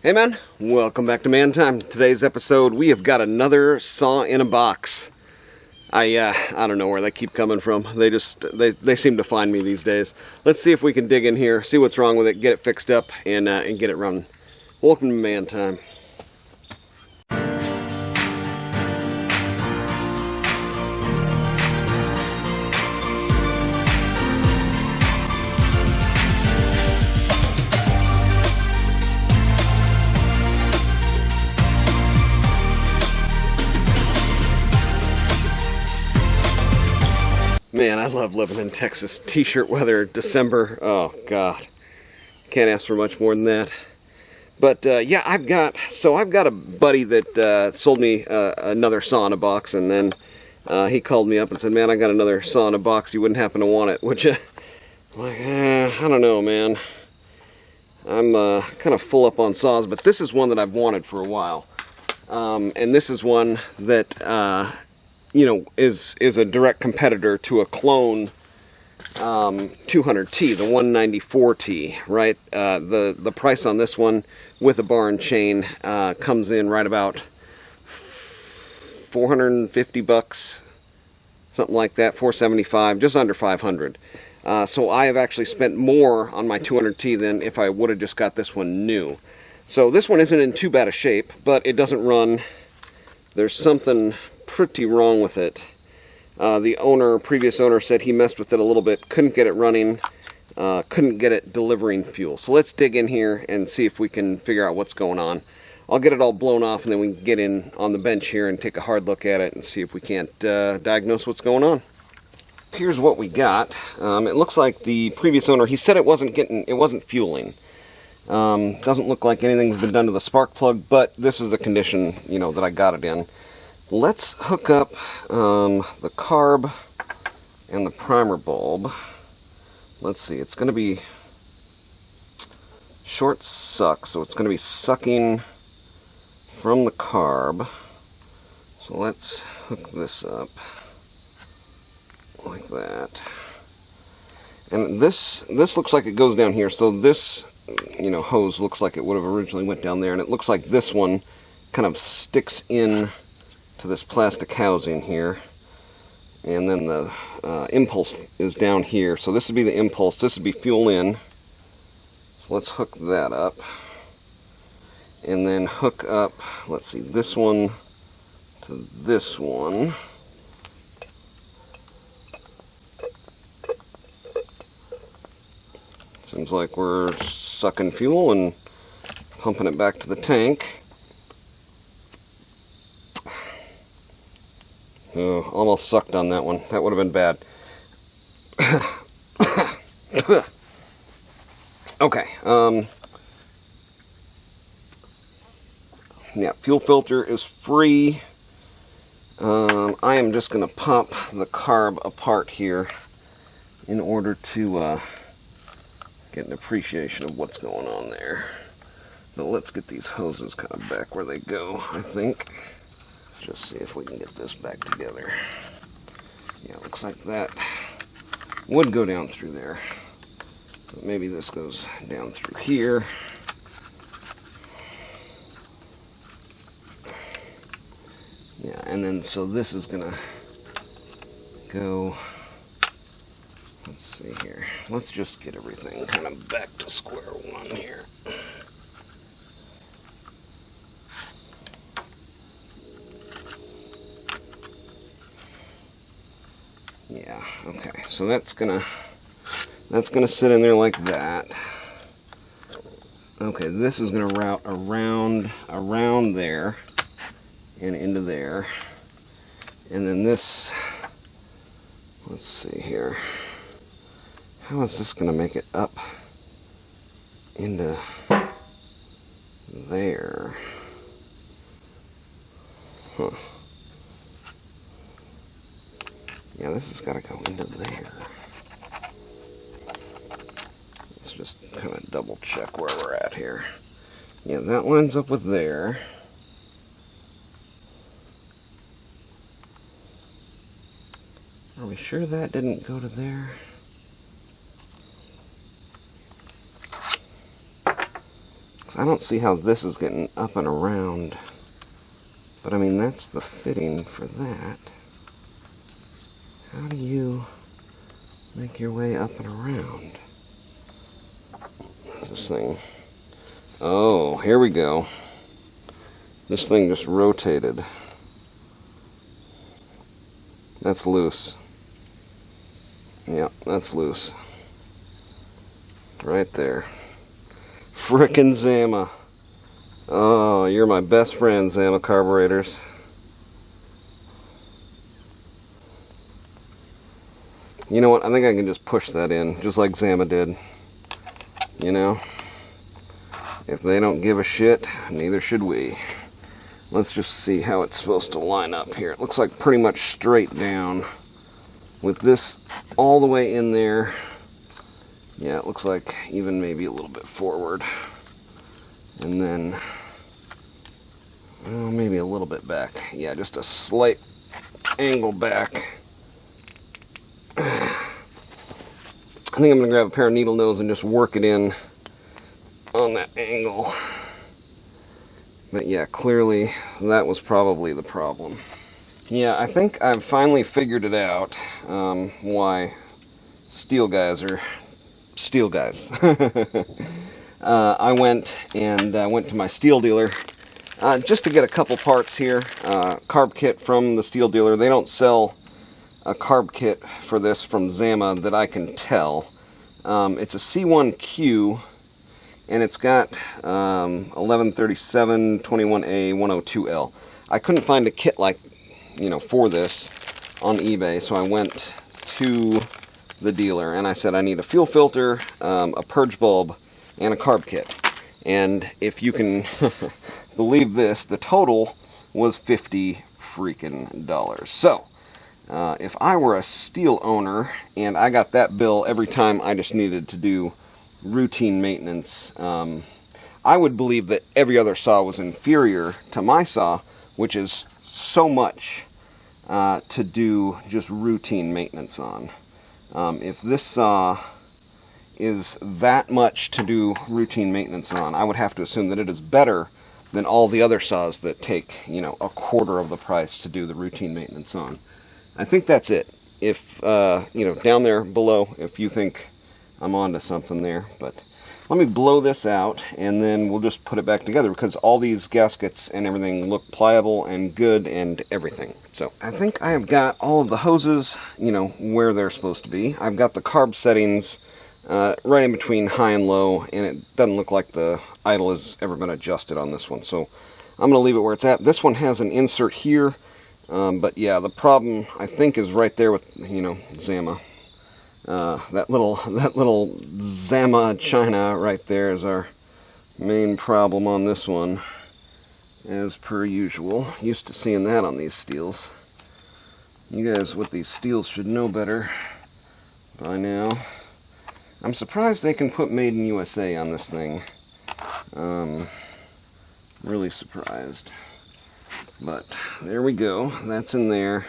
Hey man, welcome back to Man Time. Today's episode, we have got another saw in a box. I don't know where they keep coming from. They seem to find me these days. Let's see if we can dig in here, see what's wrong with it, get it fixed up, and get it running. Welcome to Man Time. Man, I love living in Texas. T-shirt weather, December. Oh, God. Can't ask for much more than that. But, yeah, I've got a buddy that sold me another saw in a box, and then he called me up and said, man, I got another saw in a box. You wouldn't happen to want it, which, I'm like, I don't know, man. I'm kind of full up on saws, but this is one that I've wanted for a while. And this is one that... is a direct competitor to a clone 200T, the 194T, right? The price on this one with a bar and chain comes in right about $450, something like that, $475, just under $500. So I have actually spent more on my 200T than if I would have just got this one new. So this one isn't in too bad a shape, but it doesn't run. There's something pretty wrong with it. The previous owner said he messed with it a little bit, couldn't get it running, couldn't get it delivering fuel. So let's dig in here and see if we can figure out what's going on. I'll get it all blown off and then we can get in on the bench here and take a hard look at it and see if we can't diagnose what's going on. Here's what we got. It looks like the previous owner, he said it wasn't fueling. Doesn't look like anything's been done to the spark plug, but this is the condition, that I got it in. Let's hook up the carb and the primer bulb. Let's see, it's going to be short suck, so it's going to be sucking from the carb. So let's hook this up like that. And this looks like it goes down here, so this hose looks like it would have originally went down there, and it looks like this one kind of sticks in to this plastic housing here, and then the impulse is down here. So this would be the impulse, this would be fuel in. So let's hook that up, and then hook up, let's see, this one to this one. Seems like we're sucking fuel and pumping it back to the tank. Oh, almost sucked on that one. That would have been bad. Okay. Yeah, fuel filter is free. I am just going to pop the carb apart here in order to get an appreciation of what's going on there. But let's get these hoses kind of back where they go, I think. Just see if we can get this back together. Yeah, it looks like that would go down through there. But maybe this goes down through here. Yeah, and then so this is gonna go, let's see here. Let's just get everything kind of back to square one here. Yeah, okay, so that's gonna sit in there like that. Okay, this is gonna route around there and into there. And then this, let's see here. How is this gonna make it up into there? Huh. Yeah, this has got to go into there. Let's just kind of double check where we're at here. Yeah, that lines up with there. Are we sure that didn't go to there? I don't see how this is getting up and around. But I mean, that's the fitting for that. How do you make your way up and around? This thing. Oh, here we go. This thing just rotated. That's loose. Yeah, that's loose. Right there. Frickin' Zama. Oh, you're my best friend, Zama carburetors. You know what? I think I can just push that in, just like Zama did. You know? If they don't give a shit, neither should we. Let's just see how it's supposed to line up here. It looks like pretty much straight down. With this all the way in there. Yeah, it looks like even maybe a little bit forward. And then, well, maybe a little bit back. Yeah, just a slight angle back. I think I'm going to grab a pair of needle nose and just work it in on that angle. But yeah, clearly that was probably the problem. Yeah, I think I've finally figured it out, why Stihl guys are Stihl guys. I went to my Stihl dealer just to get a couple parts here. Carb kit from the Stihl dealer. They don't sell a carb kit for this from Zama that I can tell. It's a C1Q, and it's got 1137 21A 102L. I couldn't find a kit like, you know, for this on eBay, so I went to the dealer and I said I need a fuel filter, a purge bulb, and a carb kit. And if you can believe this, the total was $50 freaking dollars. So if I were a Stihl owner and I got that bill every time I just needed to do routine maintenance, I would believe that every other saw was inferior to my saw, which is so much to do just routine maintenance on. If this saw is that much to do routine maintenance on, I would have to assume that it is better than all the other saws that take, you know, a quarter of the price to do the routine maintenance on. I think that's it. If, you know, down there below, if you think I'm onto something there, but let me blow this out and then we'll just put it back together, because all these gaskets and everything look pliable and good and everything. So I think I have got all of the hoses, you know, where they're supposed to be. I've got the carb settings right in between high and low, and it doesn't look like the idle has ever been adjusted on this one. So I'm going to leave it where it's at. This one has an insert here, but yeah, the problem I think is right there with, you know, Zama. That little Zama China right there is our main problem on this one, as per usual. Used to seeing that on these Stihls. You guys with these Stihls should know better by now. I'm surprised they can put Made in USA on this thing. Really surprised. But there we go. That's in there.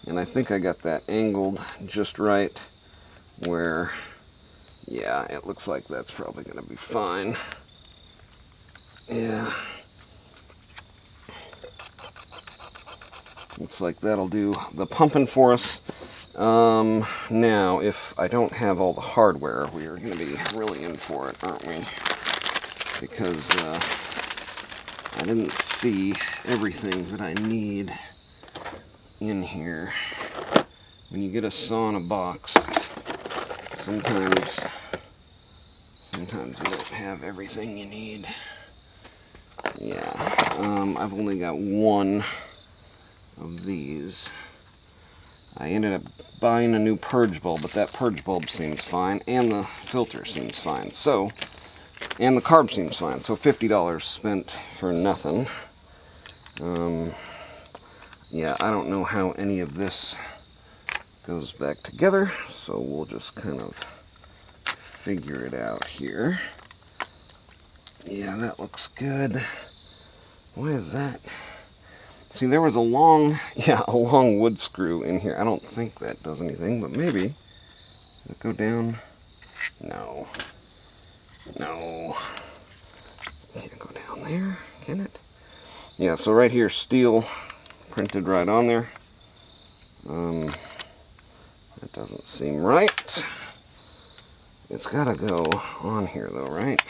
And I think I got that angled just right where, yeah, it looks like that's probably going to be fine. Yeah. Looks like that'll do the pumping for us. Now, if I don't have all the hardware, we are going to be really in for it, aren't we? Because I didn't see everything that I need in here. When you get a saw in a box, sometimes you don't have everything you need. Yeah, I've only got one of these. I ended up buying a new purge bulb, but that purge bulb seems fine, and the filter seems fine. So, and the carb seems fine. So $50 spent for nothing. Yeah, I don't know how any of this goes back together, so we'll just kind of figure it out here. Yeah, that looks good. Why is that? See, there was a long wood screw in here. I don't think that does anything, but maybe. Does it go down? No. No. Can't go down there, can it? Yeah, so right here, Stihl printed right on there. That doesn't seem right. It's gotta go on here though, right?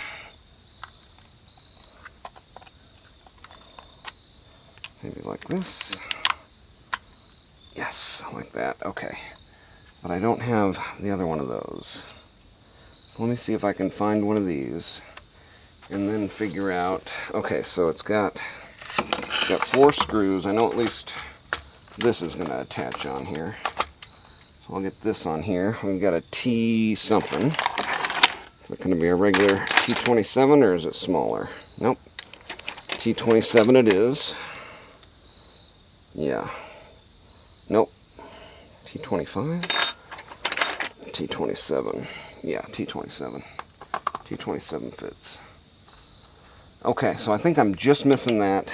Maybe like this. Yes, like that. Okay. But I don't have the other one of those. Let me see if I can find one of these and then figure out. Okay, so it's got 4 screws. I know at least this is going to attach on here. So I'll get this on here. We've got a T something. Is it going to be a regular T27 or is it smaller? Nope. T27 it is. Yeah. Nope. T25? T27. Yeah, T27. T27 fits. Okay, so I think I'm just missing that.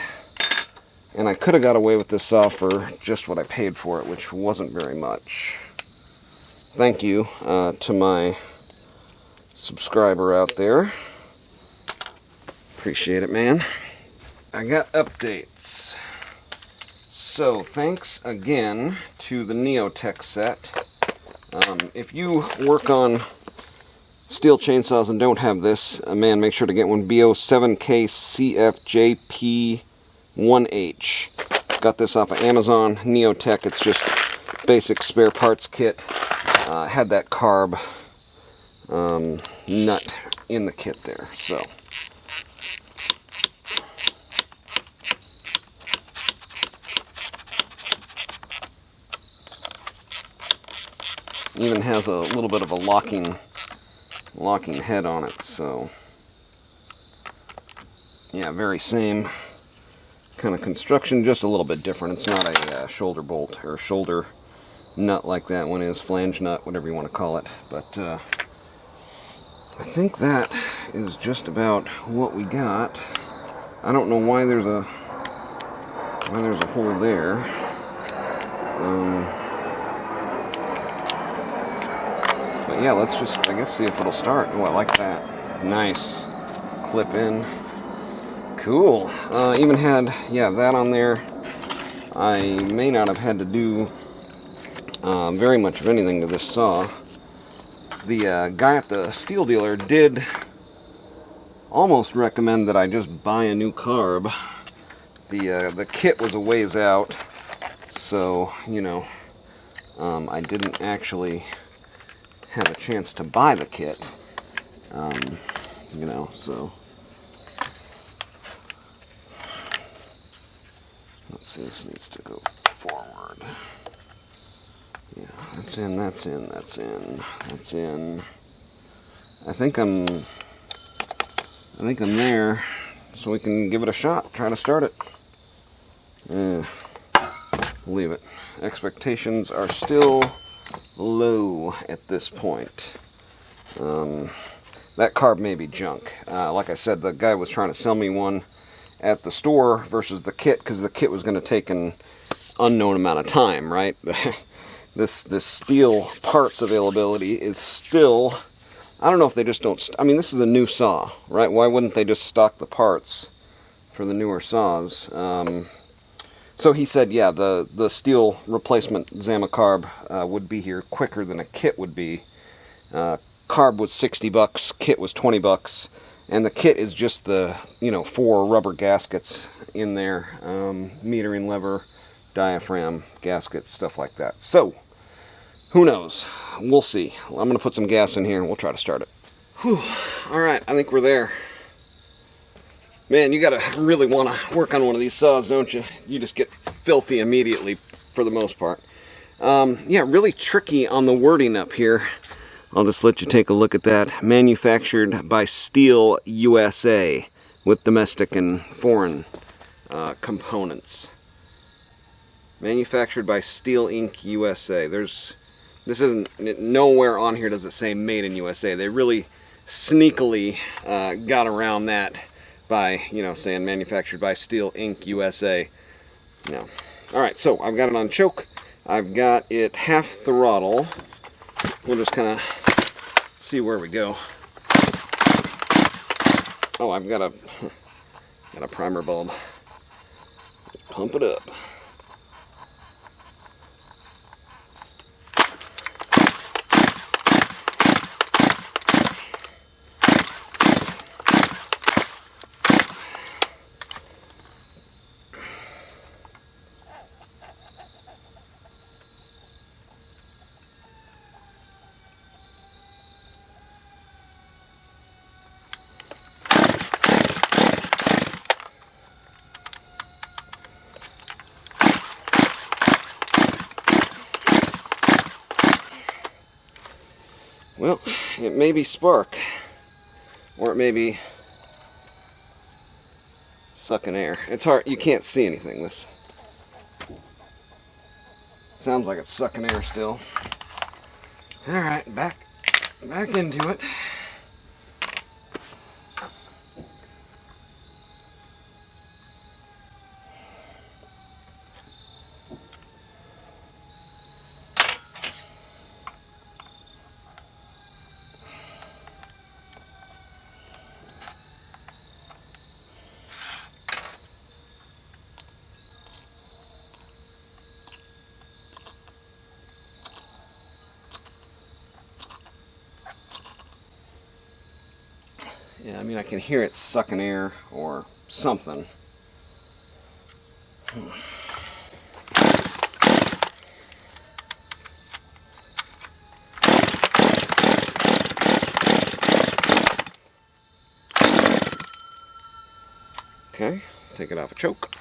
And I could have got away with this saw for just what I paid for it, which wasn't very much. Thank you to my subscriber out there. Appreciate it, man. I got updates. So, thanks again to the Neotech set. If you work on Stihl chainsaws and don't have this, man, make sure to get one. BO7KCFJP1H. Got this off of Amazon. Neotech, it's just basic spare parts kit. Had that carb nut in the kit there, so. Even has a little bit of a locking head on it, so yeah, very same kind of construction, just a little bit different. It's not a shoulder bolt or shoulder nut like that one is, flange nut, whatever you want to call it. But I think that is just about what we got. I don't know why there's a hole there. But yeah, let's just, I guess, see if it'll start. Oh, I like that. Nice. Clip in. Cool. Even had, yeah, that on there. I may not have had to do very much of anything to this saw. The guy at the Stihl dealer did almost recommend that I just buy a new carb. The kit was a ways out, so, you know, I didn't actually have a chance to buy the kit, you know, so let's see, this needs to go forward. Yeah, that's in, that's in, that's in, that's in. I think I'm there, so we can give it a shot, try to start it. Leave it. Expectations are still low at this point. That carb may be junk. Like I said, the guy was trying to sell me one at the store versus the kit, because the kit was going to take an unknown amount of time, right? This Stihl parts availability is still, I don't know if they just don't, I mean, this is a new saw, right? Why wouldn't they just stock the parts for the newer saws? So he said, yeah, the Stihl replacement Zama carb would be here quicker than a kit would be. Carb was $60, kit was $20, and the kit is just the, you know, 4 rubber gaskets in there, metering lever, diaphragm, gaskets, stuff like that. So, who knows? We'll see. I'm going to put some gas in here and we'll try to start it. Whew. Alright, I think we're there. Man, you gotta really want to work on one of these saws, don't you? You just get filthy immediately, for the most part. Yeah, really tricky on the wording up here. I'll just let you take a look at that. Manufactured by Stihl USA, with domestic and foreign components. Manufactured by Stihl Inc. USA. This isn't, nowhere on here does it say made in USA. They really sneakily got around that by, you know, saying manufactured by Stihl Inc. USA. No. Alright, so I've got it on choke. I've got it half throttle. We'll just kind of see where we go. Oh, I've got a primer bulb. Pump it up. Well, it may be spark, or it may be sucking air. It's hard, you can't see anything. This sounds like it's sucking air still. Alright, back into it. Yeah, I mean, I can hear it sucking air or something. Okay, take it off a choke.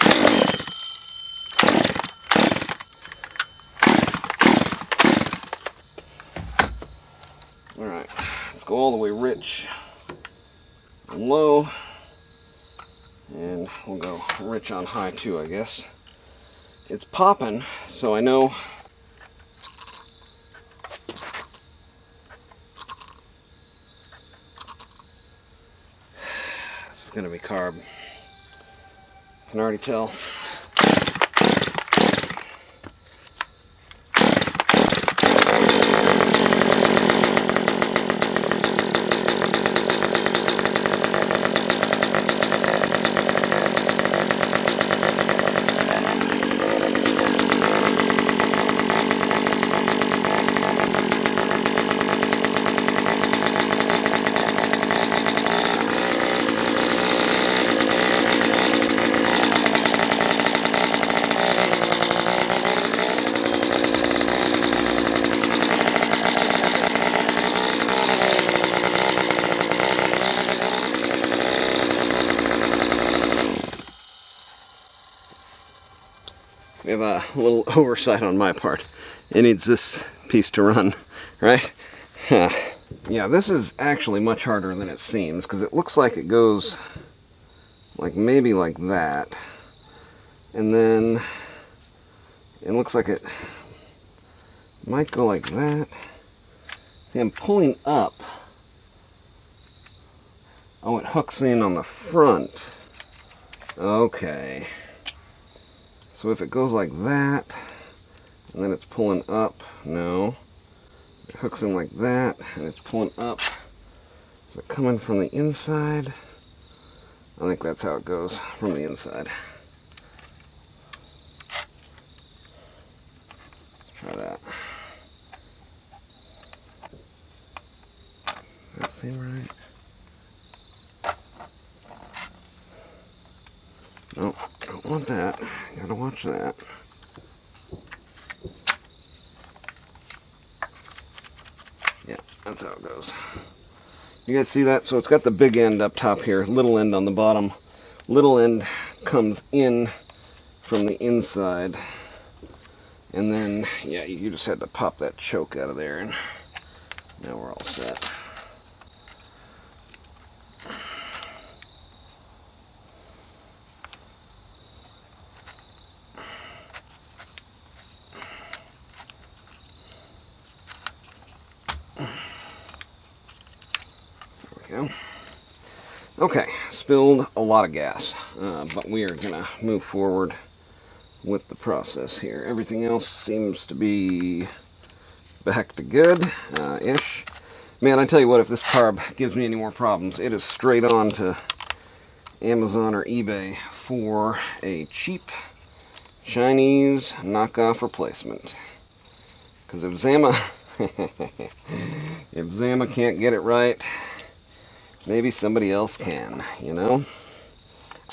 Alright, let's go all the way rich and low, and we'll go rich on high too, I guess. It's popping, so I know this is going to be carb. I can already tell. We have a little oversight on my part. It needs this piece to run, right? Yeah, this is actually much harder than it seems, because it looks like it goes like maybe like that, and then it looks like it might go like that. See, I'm pulling up. Oh, it hooks in on the front. Okay. So if it goes like that, and then it's pulling up, no. It hooks in like that, and it's pulling up. Is it coming from the inside? I think that's how it goes, from the inside. Let's try that. Does that seem right? Nope, don't want that. Gotta watch that. Yeah, that's how it goes. You guys see that? So it's got the big end up top here, little end on the bottom. Little end comes in from the inside. And then, yeah, you just had to pop that choke out of there, and now we're all set. Okay, spilled a lot of gas, but we are going to move forward with the process here. Everything else seems to be back to good-ish. Man, I tell you what, if this carb gives me any more problems, it is straight on to Amazon or eBay for a cheap Chinese knockoff replacement. Because if Zama if Zama can't get it right, maybe somebody else can, you know?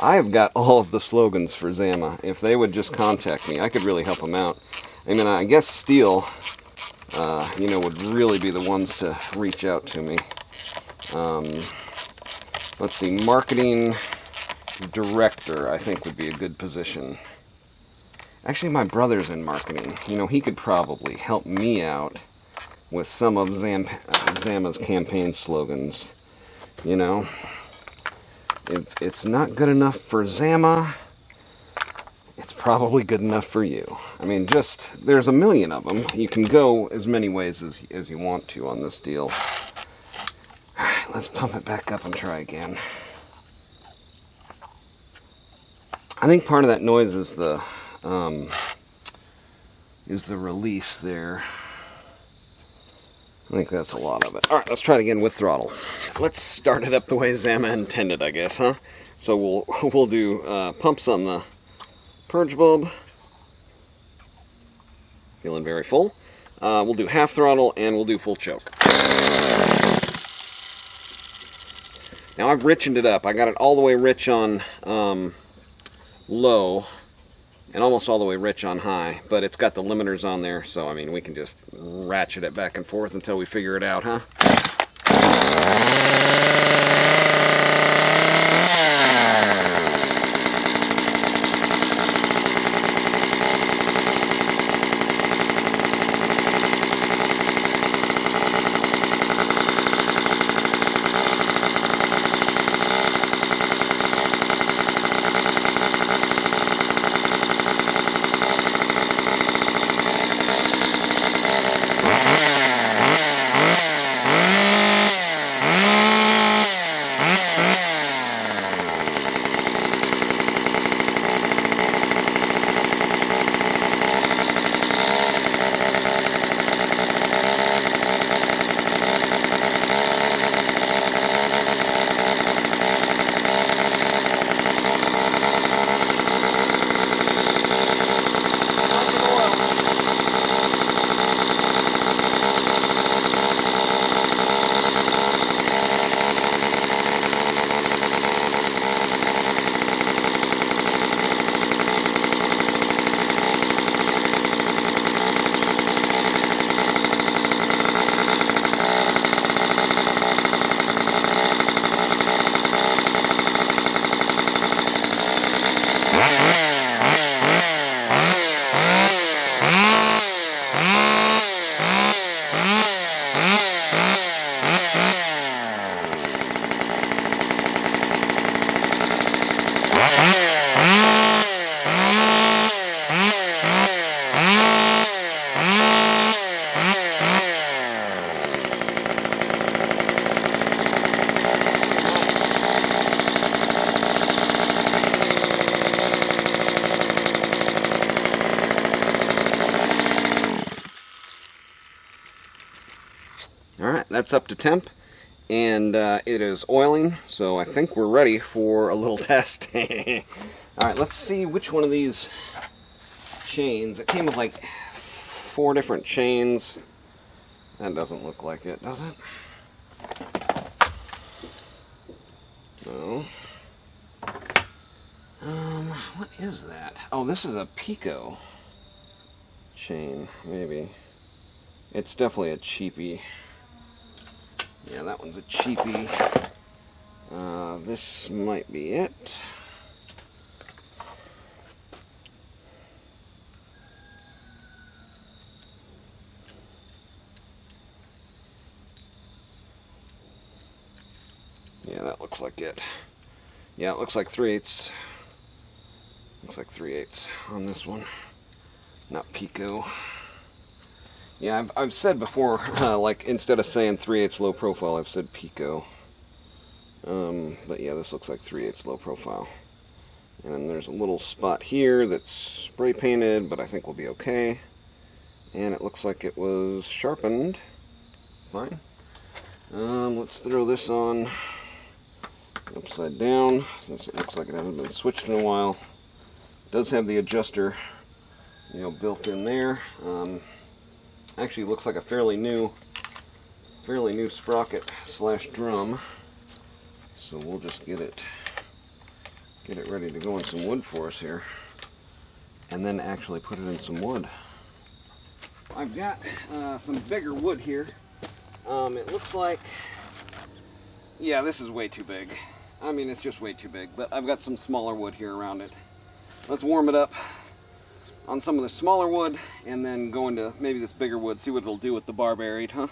I've got all of the slogans for Zama. If they would just contact me, I could really help them out. I mean, I guess Stihl, you know, would really be the ones to reach out to me. Let's see, marketing director, I think, would be a good position. Actually, my brother's in marketing. You know, he could probably help me out with some of Zama's campaign slogans. You know, if it's not good enough for Zama, it's probably good enough for you. I mean, just, there's a million of them. You can go as many ways as you want to on this deal. Alright, let's pump it back up and try again. I think part of that noise is the release there. I think that's a lot of it. Alright, let's try it again with throttle. Let's start it up the way Zama intended, I guess, huh? So we'll do pumps on the purge bulb. Feeling very full. We'll do half throttle and we'll do full choke. Now I've richened it up. I got it all the way rich on low and almost all the way rich on high, but it's got the limiters on there, so I mean we can just ratchet it back and forth until we figure it out, huh? Alright, that's up to temp, and it is oiling, so I think we're ready for a little test. Alright, let's see which one of these chains. It came with like 4 different chains. That doesn't look like it, does it? No. What is that? Oh, this is a Pico chain, maybe. It's definitely a cheapie. Yeah, that one's a cheapie. This might be it. Yeah, that looks like it. Yeah, it looks like 3/8. Looks like 3/8 on this one. Not Pico. Yeah, I've said before, like instead of saying 3/8 low profile, I've said Pico. But yeah, this looks like 3/8 low profile. And then there's a little spot here that's spray painted, but I think we'll be okay. And it looks like it was sharpened. Fine. Let's throw this on upside down, since it looks like it hasn't been switched in a while. It does have the adjuster, built in there. Actually looks like a fairly new sprocket slash drum. So we'll just get it ready to go in some wood for us here, and then actually put it in some wood. I've got some bigger wood here. It looks like, yeah, this is way too big. I mean, it's just way too big, but I've got some smaller wood here around it. Let's warm it up on some of the smaller wood and then go into maybe this bigger wood, see what it'll do with the bar buried, huh?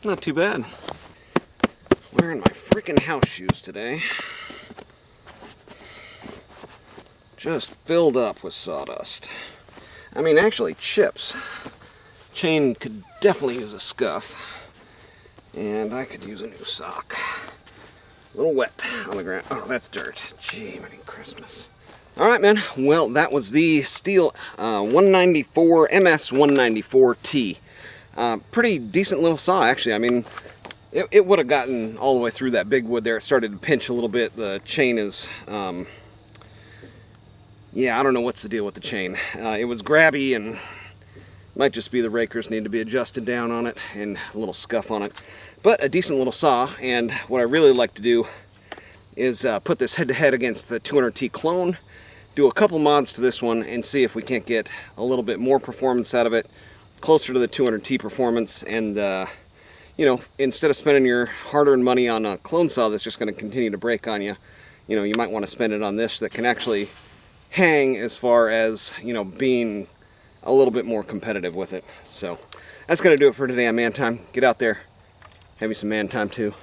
Not too bad. Wearing my freaking house shoes today. Just filled up with sawdust. I mean, actually chips. Chain could definitely use a scuff. And I could use a new sock. A little wet on the ground. Oh, that's dirt. Gee, Merry Christmas. Alright, man. Well, that was the Stihl 194 MS194t. Pretty decent little saw, actually. I mean, it would have gotten all the way through that big wood there. It started to pinch a little bit. The chain is... yeah, I don't know what's the deal with the chain. It was grabby, and might just be the rakers need to be adjusted down on it, and a little scuff on it. But a decent little saw, and what I really like to do is put this head-to-head against the 200T clone, do a couple mods to this one, and see if we can't get a little bit more performance out of it, closer to the 200T performance, and you know, instead of spending your hard-earned money on a clone saw that's just going to continue to break on you, you know, you might want to spend it on this that can actually hang as far as, you know, being a little bit more competitive with it. So that's going to do it for today on Man Time. Get out there, have you some man time too.